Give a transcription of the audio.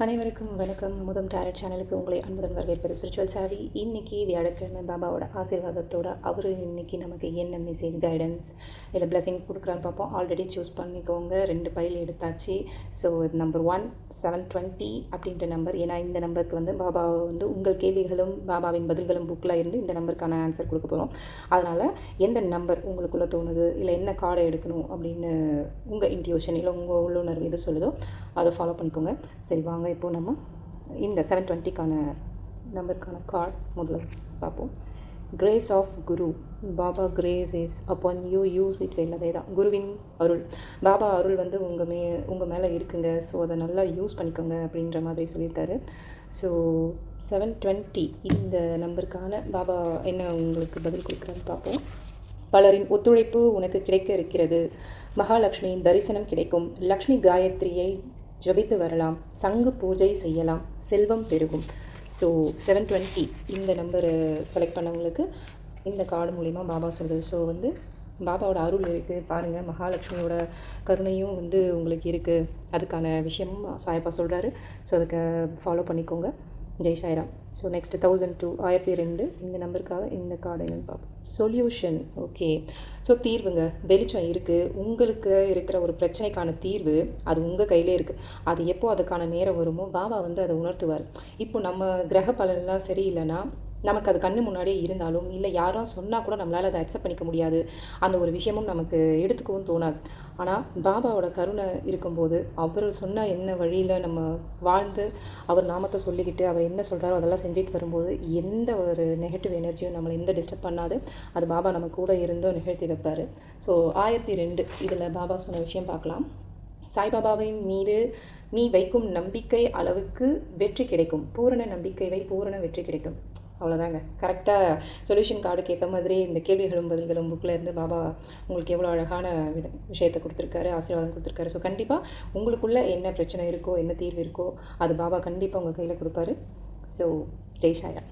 அனைவருக்கும் வணக்கம். முதம் டேரட் சேனலுக்கு உங்களை அன்புடன் வரவேற்பது ஸ்பிரிச்சுவல் சாவி. இன்றைக்கி வியாழக்கிழமை பாபாவோட ஆசீர்வாதத்தோட அவர் இன்றைக்கி நமக்கு என்ன மெசேஜ் கைடன்ஸ் இல்லை பிளஸிங் கொடுக்குறான்னு பார்ப்போம். ஆல்ரெடி சூஸ் பண்ணிக்கோங்க. 2 பைல் எடுத்தாச்சு. ஸோ நம்பர் 1 720 அப்படின்ற நம்பர். ஏன்னா இந்த நம்பருக்கு வந்து பாபா வந்து உங்கள் கேள்விகளும் பாபாவின் பதில்களும் புக்கில் இருந்து இந்த நம்பருக்கான ஆன்சர் கொடுக்க போகிறோம். அதனால் எந்த நம்பர் உங்களுக்குள்ளே தோணுது இல்லை என்ன கார்டை எடுக்கணும் அப்படின்னு உங்கள் இன்ட்யூஷன் இல்லை உங்கள் உள்ளுணர்வு எது சொல்லுதோ அதை ஃபாலோ பண்ணிக்கோங்க. சரி வாங்க, இப்போது நம்ம இந்த 720க்கான நம்பருக்கான கார்டு முதல்ல பார்ப்போம். Grace of guru. Baba grace is upon you, use it well. அதே தான் குருவின் அருள். பாபா அருள் வந்து உங்கள் மேலே இருக்குங்க. ஸோ அதை நல்லா யூஸ் பண்ணிக்கோங்க அப்படின்ற மாதிரி சொல்லியிருக்காரு. ஸோ 720 இந்த நம்பருக்கான பாபா என்ன உங்களுக்கு பதில் கொடுக்குறான்னு பார்ப்போம். பலரின் ஒத்துழைப்பு உனக்கு கிடைக்க இருக்கிறது. மகாலட்சுமியின் தரிசனம் கிடைக்கும். லக்ஷ்மி காயத்ரியை ஜபித்து வரலாம். சங்கு பூஜை செய்யலாம். செல்வம் பெருகும். ஸோ 720 இந்த நம்பரை செலக்ட் பண்ணவங்களுக்கு இந்த கார்டு மூலிமா பாபா சொல்கிறது. ஸோ வந்து பாபாவோட அருள் இருக்குது பாருங்கள். மகாலட்சுமியோட கருணையும் வந்து உங்களுக்கு இருக்குது. அதுக்கான விஷயமும் சாயப்பா சொல்கிறாரு. ஸோ அதுக்கு ஃபாலோ பண்ணிக்கோங்க. ஜெய் சாய்ராம். ஸோ நெக்ஸ்ட் 1002 1002 இந்த நம்பருக்காக இந்த கார்டு என்னென்னு பார்ப்போம். சொல்யூஷன். ஓகே. ஸோ தீர்வுங்க. வெளிச்சம் இருக்குது. உங்களுக்கு இருக்கிற ஒரு பிரச்சனைக்கான தீர்வு அது உங்கள் கையிலே இருக்குது. அது எப்போ அதுக்கான நேரம் வருமோ பாபா வந்து அதை உணர்த்துவார். இப்போ நம்ம கிரக பலன்லாம் சரியில்லைன்னா நமக்கு அது கண்ணு முன்னாடியே இருந்தாலும் இல்லை யாரும் சொன்னால் கூட நம்மளால் அதை அக்செப்ட் பண்ணிக்க முடியாது. அந்த ஒரு விஷயமும் நமக்கு எடுத்துக்கவும் தோணாது. ஆனால் பாபாவோட கருணை இருக்கும்போது அவர் சொன்ன என்ன வழியில் நம்ம வாழ்ந்து அவர் நாமத்தை சொல்லிக்கிட்டு அவர் என்ன சொல்கிறாரோ அதெல்லாம் செஞ்சுட்டு வரும்போது எந்த ஒரு நெகட்டிவ் எனர்ஜியும் நம்மளை எந்த டிஸ்டர்ப் பண்ணாது. அது பாபா நம்ம கூட இருந்தோ நிகழ்த்தி வைப்பார். ஸோ 1002 இதில் பாபா சொன்ன விஷயம் பார்க்கலாம். சாய்பாபாவின் மீது நீ வைக்கும் நம்பிக்கை அளவுக்கு வெற்றி கிடைக்கும். பூரண நம்பிக்கை வை, பூரண வெற்றி கிடைக்கும். அவ்வளோதாங்க. கரெக்டாக சொல்யூஷன் கார்டுக்கு ஏற்ற மாதிரி இந்த கேள்விகளும் பதில்களும் புக்கில் இருந்து பாபா உங்களுக்கு எவ்வளோ அழகான விஷயத்தை கொடுத்துருக்காரு, ஆசீர்வாதம் கொடுத்துருக்காரு. ஸோ கண்டிப்பாக உங்களுக்குள்ளே என்ன பிரச்சனை இருக்கோ என்ன தீர்வு இருக்கோ அது பாபா கண்டிப்பாக உங்கள் கையில் கொடுப்பாரு. ஸோ ஜெய் சாய்ராம்.